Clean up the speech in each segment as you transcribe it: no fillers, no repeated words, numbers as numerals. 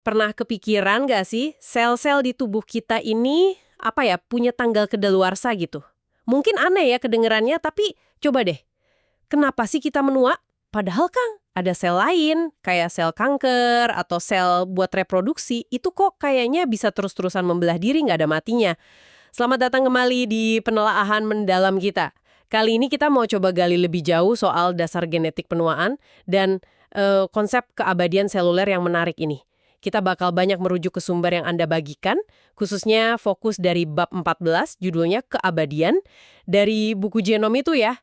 Pernah kepikiran nggak sih, sel-sel di tubuh kita ini, punya tanggal kedaluarsa gitu? Mungkin aneh ya kedengerannya, tapi coba deh, kenapa sih kita menua? Padahal kan ada sel lain, kayak sel kanker atau sel buat reproduksi, itu kok kayaknya bisa terus-terusan membelah diri nggak ada matinya. Selamat datang kembali di penelaahan mendalam kita. Kali ini kita mau coba gali lebih jauh soal dasar genetik penuaan dan konsep keabadian seluler yang menarik ini. Kita bakal banyak merujuk ke sumber yang Anda bagikan, khususnya fokus dari bab 14, judulnya Keabadian, dari buku genom itu ya.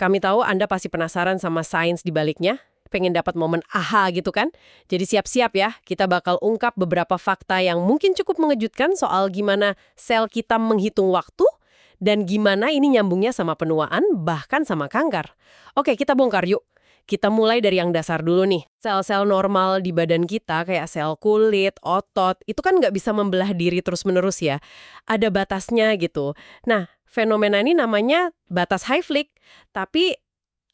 Kami tahu Anda pasti penasaran sama sains di baliknya, pengen dapat momen aha gitu kan? Jadi siap-siap ya, kita bakal ungkap beberapa fakta yang mungkin cukup mengejutkan soal gimana sel kita menghitung waktu, dan gimana ini nyambungnya sama penuaan, bahkan sama kanker. Oke, kita bongkar yuk. Kita mulai dari yang dasar dulu nih. Sel-sel normal di badan kita kayak sel kulit, otot, itu kan nggak bisa membelah diri terus-menerus ya. Ada batasnya gitu. Nah, fenomena ini namanya batas Hayflick. Tapi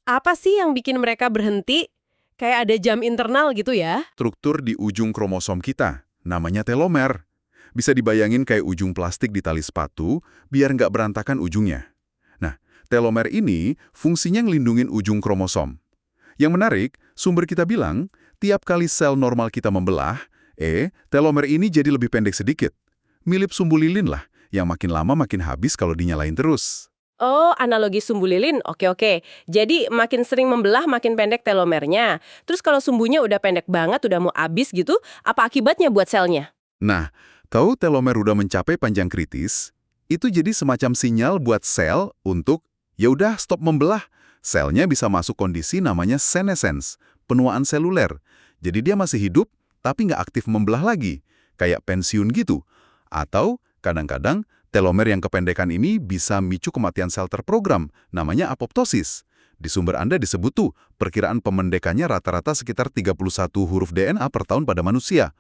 apa sih yang bikin mereka berhenti? Kayak ada jam internal gitu ya. Struktur di ujung kromosom kita, namanya telomer. Bisa dibayangin kayak ujung plastik di tali sepatu, biar nggak berantakan ujungnya. Nah, telomer ini fungsinya ngelindungin ujung kromosom. Yang menarik, sumber kita bilang, tiap kali sel normal kita membelah, telomer ini jadi lebih pendek sedikit. Mirip sumbu lilin lah, yang makin lama makin habis kalau dinyalain terus. Oh, analogi sumbu lilin. Oke. Jadi makin sering membelah makin pendek telomernya. Terus kalau sumbunya udah pendek banget, udah mau habis gitu, apa akibatnya buat selnya? Nah, tahu telomer udah mencapai panjang kritis, itu jadi semacam sinyal buat sel untuk, ya udah stop membelah. Selnya bisa masuk kondisi namanya senescence, penuaan seluler. Jadi dia masih hidup, tapi nggak aktif membelah lagi, kayak pensiun gitu. Atau kadang-kadang telomer yang kependekan ini bisa micu kematian sel terprogram, namanya apoptosis. Di sumber Anda disebut tuh, perkiraan pemendekannya rata-rata sekitar 31 huruf DNA per tahun pada manusia.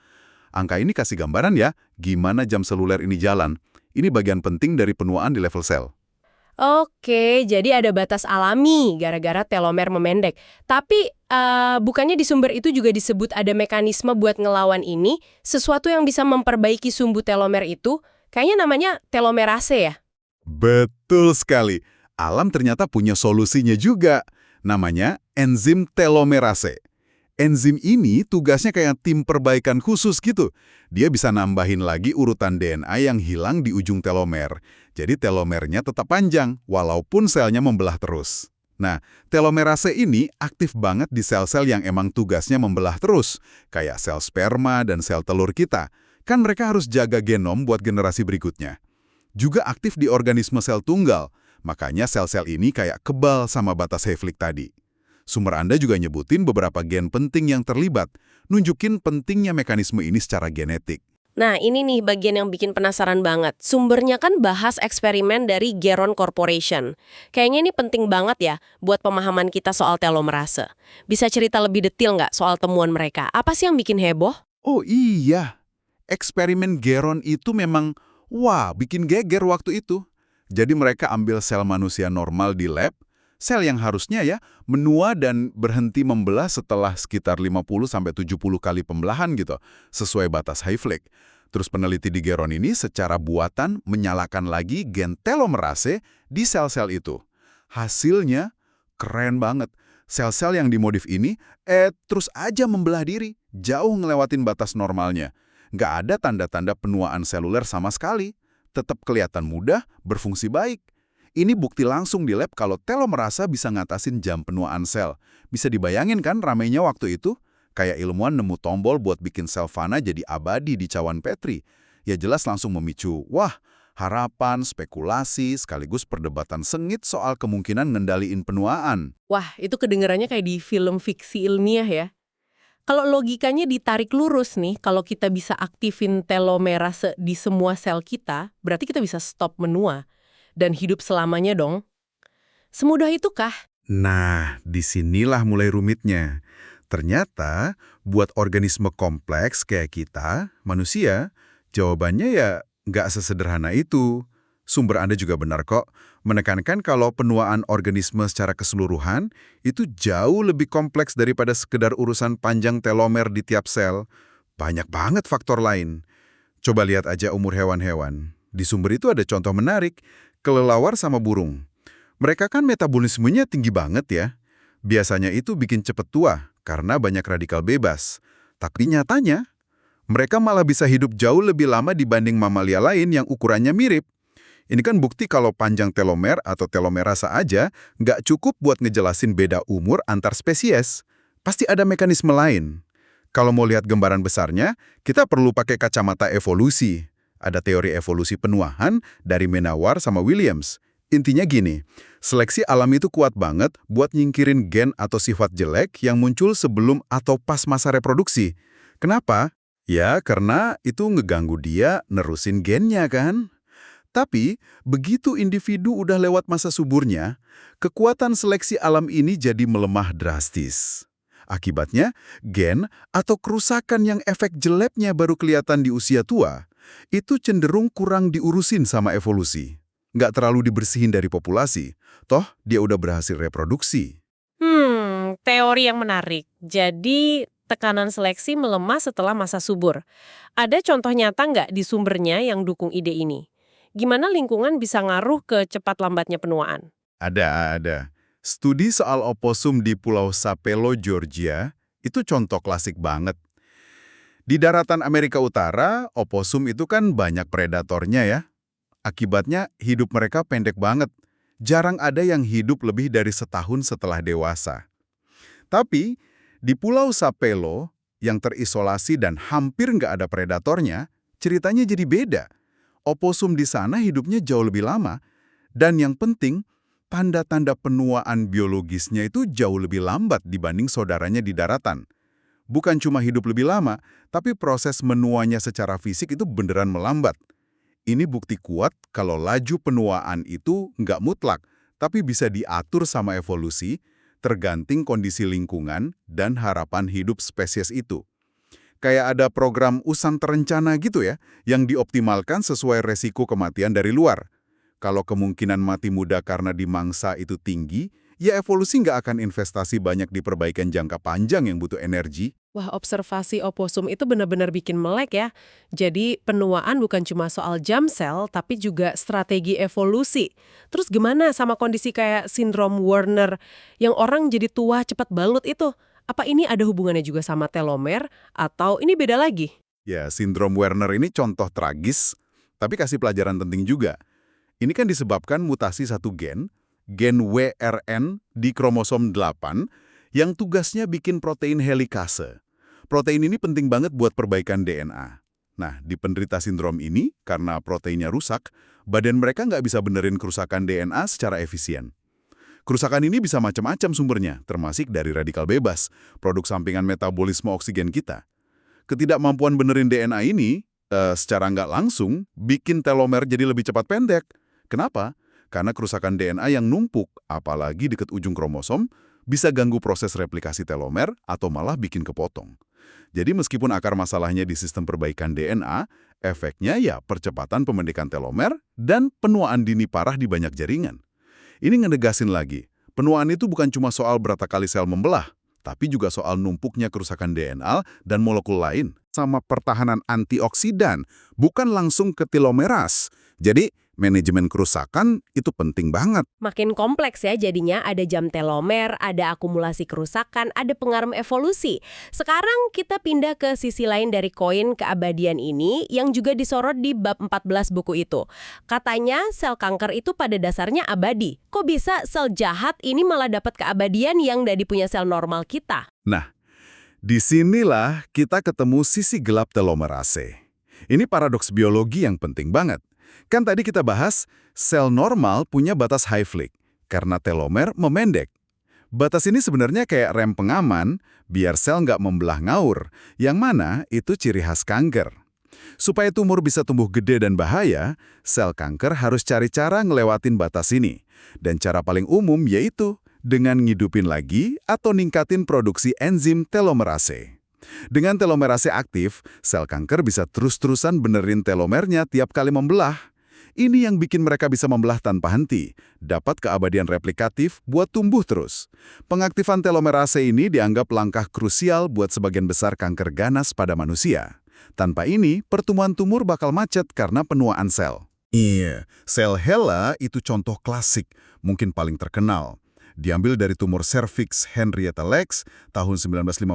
Angka ini kasih gambaran ya, gimana jam seluler ini jalan. Ini bagian penting dari penuaan di level sel. Oke, jadi ada batas alami gara-gara telomer memendek. Tapi bukannya di sumber itu juga disebut ada mekanisme buat ngelawan ini, sesuatu yang bisa memperbaiki sumbu telomer itu, kayaknya namanya telomerase ya? Betul sekali. Alam ternyata punya solusinya juga. Namanya enzim telomerase. Enzim ini tugasnya kayak tim perbaikan khusus gitu. Dia bisa nambahin lagi urutan DNA yang hilang di ujung telomer. Jadi telomernya tetap panjang, walaupun selnya membelah terus. Nah, telomerase ini aktif banget di sel-sel yang emang tugasnya membelah terus, kayak sel sperma dan sel telur kita. Kan mereka harus jaga genom buat generasi berikutnya. Juga aktif di organisme sel tunggal, makanya sel-sel ini kayak kebal sama batas Hayflick tadi. Sumber Anda juga nyebutin beberapa gen penting yang terlibat, nunjukin pentingnya mekanisme ini secara genetik. Nah, ini nih bagian yang bikin penasaran banget. Sumbernya kan bahas eksperimen dari Geron Corporation. Kayaknya ini penting banget ya buat pemahaman kita soal telomerase. Bisa cerita lebih detail nggak soal temuan mereka? Apa sih yang bikin heboh? Oh iya, eksperimen Geron itu memang, bikin geger waktu itu. Jadi mereka ambil sel manusia normal di lab, sel yang harusnya ya menua dan berhenti membelah setelah sekitar 50-70 kali pembelahan gitu, sesuai batas Hayflick. Terus peneliti di Geron ini secara buatan menyalakan lagi gen telomerase di sel-sel itu. Hasilnya keren banget. Sel-sel yang dimodif ini terus aja membelah diri, jauh ngelewatin batas normalnya. Nggak ada tanda-tanda penuaan seluler sama sekali. Tetap kelihatan mudah, berfungsi baik. Ini bukti langsung di lab kalau telomerase bisa ngatasin jam penuaan sel. Bisa dibayangin kan ramainya waktu itu? Kayak ilmuwan nemu tombol buat bikin sel fana jadi abadi di cawan Petri. Ya jelas langsung memicu, harapan, spekulasi, sekaligus perdebatan sengit soal kemungkinan ngendaliin penuaan. Wah, itu kedengarannya kayak di film fiksi ilmiah ya. Kalau logikanya ditarik lurus nih, kalau kita bisa aktifin telomerase di semua sel kita, berarti kita bisa stop menua dan hidup selamanya dong. Semudah itukah? Nah, disinilah mulai rumitnya. Ternyata, buat organisme kompleks kayak kita, manusia, jawabannya ya nggak sesederhana itu. Sumber Anda juga benar kok, menekankan kalau penuaan organisme secara keseluruhan itu jauh lebih kompleks daripada sekedar urusan panjang telomer di tiap sel. Banyak banget faktor lain. Coba lihat aja umur hewan-hewan. Di sumber itu ada contoh menarik, kelelawar sama burung. Mereka kan metabolismenya tinggi banget ya. Biasanya itu bikin cepet tua karena banyak radikal bebas. Tapi nyatanya, mereka malah bisa hidup jauh lebih lama dibanding mamalia lain yang ukurannya mirip. Ini kan bukti kalau panjang telomer atau telomerasa aja nggak cukup buat ngejelasin beda umur antar spesies. Pasti ada mekanisme lain. Kalau mau lihat gambaran besarnya, kita perlu pakai kacamata evolusi. Ada teori evolusi penuahan dari Menawar sama Williams. Intinya gini, seleksi alam itu kuat banget buat nyingkirin gen atau sifat jelek yang muncul sebelum atau pas masa reproduksi. Kenapa? Ya, karena itu ngeganggu dia nerusin gennya kan? Tapi, begitu individu udah lewat masa suburnya, kekuatan seleksi alam ini jadi melemah drastis. Akibatnya, gen atau kerusakan yang efek jeleknya baru kelihatan di usia tua, itu cenderung kurang diurusin sama evolusi. Nggak terlalu dibersihin dari populasi, toh dia udah berhasil reproduksi. Teori yang menarik. Jadi, tekanan seleksi melemah setelah masa subur. Ada contoh nyata nggak di sumbernya yang dukung ide ini? Gimana lingkungan bisa ngaruh ke cepat lambatnya penuaan? Ada. Studi soal oposum di Pulau Sapelo, Georgia, itu contoh klasik banget. Di daratan Amerika Utara, oposum itu kan banyak predatornya ya. Akibatnya hidup mereka pendek banget. Jarang ada yang hidup lebih dari setahun setelah dewasa. Tapi, di Pulau Sapelo, yang terisolasi dan hampir nggak ada predatornya, ceritanya jadi beda. Oposum di sana hidupnya jauh lebih lama. Dan yang penting, tanda-tanda penuaan biologisnya itu jauh lebih lambat dibanding saudaranya di daratan. Bukan cuma hidup lebih lama, tapi proses menuanya secara fisik itu beneran melambat. Ini bukti kuat kalau laju penuaan itu nggak mutlak, tapi bisa diatur sama evolusi, tergantung kondisi lingkungan dan harapan hidup spesies itu. Kayak ada program usan terencana gitu ya, yang dioptimalkan sesuai resiko kematian dari luar. Kalau kemungkinan mati muda karena dimangsa itu tinggi, ya evolusi nggak akan investasi banyak di perbaikan jangka panjang yang butuh energi. Wah, observasi oposum itu benar-benar bikin melek ya. Jadi penuaan bukan cuma soal jam sel, tapi juga strategi evolusi. Terus gimana sama kondisi kayak sindrom Werner yang orang jadi tua cepat balut itu? Apa ini ada hubungannya juga sama telomer atau ini beda lagi? Ya, sindrom Werner ini contoh tragis, tapi kasih pelajaran penting juga. Ini kan disebabkan mutasi satu gen WRN di kromosom 8, yang tugasnya bikin protein helikase. Protein ini penting banget buat perbaikan DNA. Nah, di penderita sindrom ini, karena proteinnya rusak, badan mereka nggak bisa benerin kerusakan DNA secara efisien. Kerusakan ini bisa macam-macam sumbernya, termasuk dari radikal bebas, produk sampingan metabolisme oksigen kita. Ketidakmampuan benerin DNA ini, secara nggak langsung, bikin telomer jadi lebih cepat pendek. Kenapa? Karena kerusakan DNA yang numpuk, apalagi dekat ujung kromosom, bisa ganggu proses replikasi telomer atau malah bikin kepotong. Jadi meskipun akar masalahnya di sistem perbaikan DNA, efeknya ya percepatan pemendekan telomer dan penuaan dini parah di banyak jaringan. Ini ngenegasin lagi, penuaan itu bukan cuma soal berapa kali sel membelah, tapi juga soal numpuknya kerusakan DNA dan molekul lain. Sama pertahanan antioksidan, bukan langsung ke telomeras. Jadi, manajemen kerusakan itu penting banget. Makin kompleks ya jadinya, ada jam telomer, ada akumulasi kerusakan, ada pengaruh evolusi. Sekarang kita pindah ke sisi lain dari koin keabadian ini yang juga disorot di bab 14 buku itu. Katanya sel kanker itu pada dasarnya abadi. Kok bisa sel jahat ini malah dapat keabadian yang dari punya sel normal kita? Nah, disinilah kita ketemu sisi gelap telomerase. Ini paradoks biologi yang penting banget. Kan tadi kita bahas, sel normal punya batas Hayflick, karena telomer memendek. Batas ini sebenarnya kayak rem pengaman, biar sel nggak membelah ngaur, yang mana itu ciri khas kanker. Supaya tumor bisa tumbuh gede dan bahaya, sel kanker harus cari cara ngelewatin batas ini. Dan cara paling umum yaitu dengan ngidupin lagi atau ningkatin produksi enzim telomerase. Dengan telomerase aktif, sel kanker bisa terus-terusan benerin telomernya tiap kali membelah. Ini yang bikin mereka bisa membelah tanpa henti, dapat keabadian replikatif buat tumbuh terus. Pengaktifan telomerase ini dianggap langkah krusial buat sebagian besar kanker ganas pada manusia. Tanpa ini, pertumbuhan tumor bakal macet karena penuaan sel. Iya, sel HeLa itu contoh klasik, mungkin paling terkenal. Diambil dari tumor serviks Henrietta Lacks tahun 1951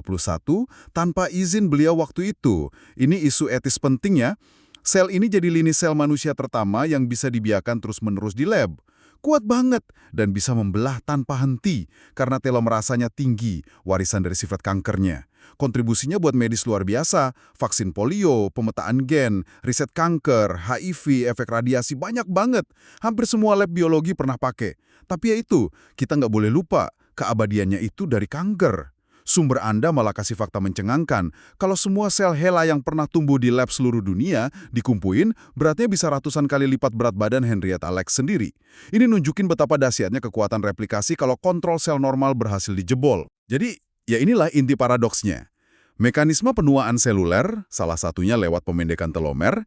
tanpa izin beliau waktu itu. Ini isu etis penting ya. Sel ini jadi lini sel manusia pertama yang bisa dibiarkan terus-menerus di lab. Kuat banget dan bisa membelah tanpa henti karena telomerasanya tinggi, warisan dari sifat kankernya. Kontribusinya buat medis luar biasa, vaksin polio, pemetaan gen, riset kanker, HIV, efek radiasi, banyak banget. Hampir semua lab biologi pernah pakai. Tapi ya itu, kita nggak boleh lupa, keabadiannya itu dari kanker. Sumber Anda malah kasih fakta mencengangkan. Kalau semua sel HeLa yang pernah tumbuh di lab seluruh dunia dikumpulin, beratnya bisa ratusan kali lipat berat badan Henrietta Lacks sendiri. Ini nunjukin betapa dahsyatnya kekuatan replikasi kalau kontrol sel normal berhasil dijebol. Jadi, ya inilah inti paradoksnya. Mekanisme penuaan seluler, salah satunya lewat pemendekan telomer,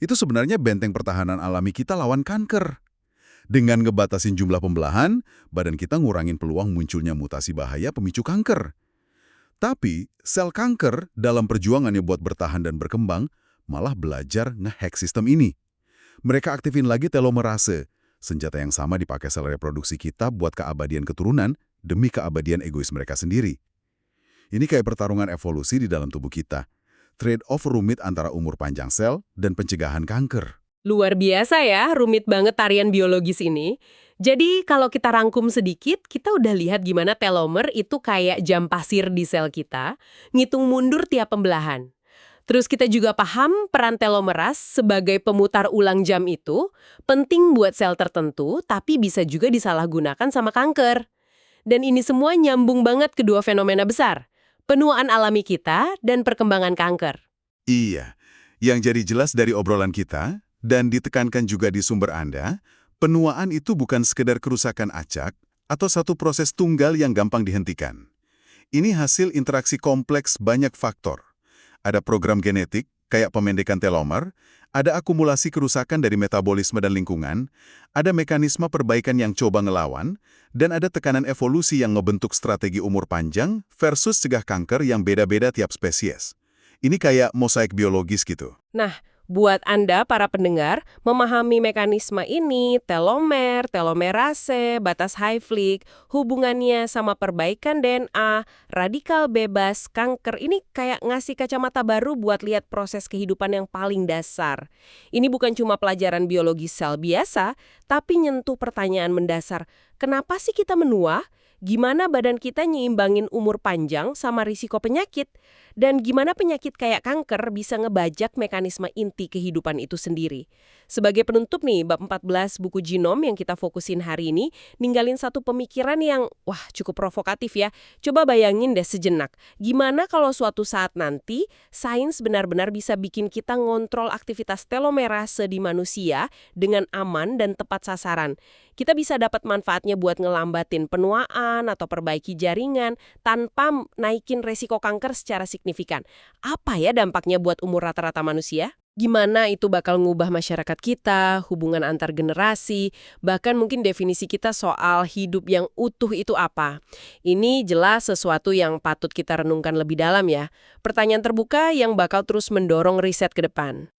itu sebenarnya benteng pertahanan alami kita lawan kanker. Dengan ngebatasin jumlah pembelahan, badan kita ngurangin peluang munculnya mutasi bahaya pemicu kanker. Tapi, sel kanker dalam perjuangannya buat bertahan dan berkembang, malah belajar nge-hack sistem ini. Mereka aktifin lagi telomerase, senjata yang sama dipakai sel reproduksi kita buat keabadian keturunan demi keabadian egois mereka sendiri. Ini kayak pertarungan evolusi di dalam tubuh kita. Trade-off rumit antara umur panjang sel dan pencegahan kanker. Luar biasa ya, rumit banget tarian biologis ini. Jadi kalau kita rangkum sedikit, kita udah lihat gimana telomer itu kayak jam pasir di sel kita, ngitung mundur tiap pembelahan. Terus kita juga paham peran telomeras sebagai pemutar ulang jam itu penting buat sel tertentu, tapi bisa juga disalahgunakan sama kanker. Dan ini semua nyambung banget kedua fenomena besar, penuaan alami kita dan perkembangan kanker. Iya, yang jadi jelas dari obrolan kita, dan ditekankan juga di sumber Anda, penuaan itu bukan sekedar kerusakan acak atau satu proses tunggal yang gampang dihentikan. Ini hasil interaksi kompleks banyak faktor. Ada program genetik, kayak pemendekan telomer, ada akumulasi kerusakan dari metabolisme dan lingkungan, ada mekanisme perbaikan yang coba ngelawan, dan ada tekanan evolusi yang ngebentuk strategi umur panjang versus cegah kanker yang beda-beda tiap spesies. Ini kayak mosaik biologis gitu. Nah, buat Anda, para pendengar, memahami mekanisme ini, telomer, telomerase, batas Hayflick, hubungannya sama perbaikan DNA, radikal bebas, kanker, ini kayak ngasih kacamata baru buat lihat proses kehidupan yang paling dasar. Ini bukan cuma pelajaran biologi sel biasa, tapi nyentuh pertanyaan mendasar. Kenapa sih kita menua? Gimana badan kita nyimbangin umur panjang sama risiko penyakit? Dan gimana penyakit kayak kanker bisa ngebajak mekanisme inti kehidupan itu sendiri? Sebagai penutup nih, bab 14 buku Genom yang kita fokusin hari ini, ninggalin satu pemikiran yang, cukup provokatif ya. Coba bayangin deh sejenak, gimana kalau suatu saat nanti, sains benar-benar bisa bikin kita ngontrol aktivitas telomerase di manusia dengan aman dan tepat sasaran. Kita bisa dapat manfaatnya buat ngelambatin penuaan atau perbaiki jaringan tanpa naikin resiko kanker secara signifikan. Apa ya dampaknya buat umur rata-rata manusia? Gimana itu bakal ngubah masyarakat kita, hubungan antar generasi, bahkan mungkin definisi kita soal hidup yang utuh itu apa? Ini jelas sesuatu yang patut kita renungkan lebih dalam ya. Pertanyaan terbuka yang bakal terus mendorong riset ke depan.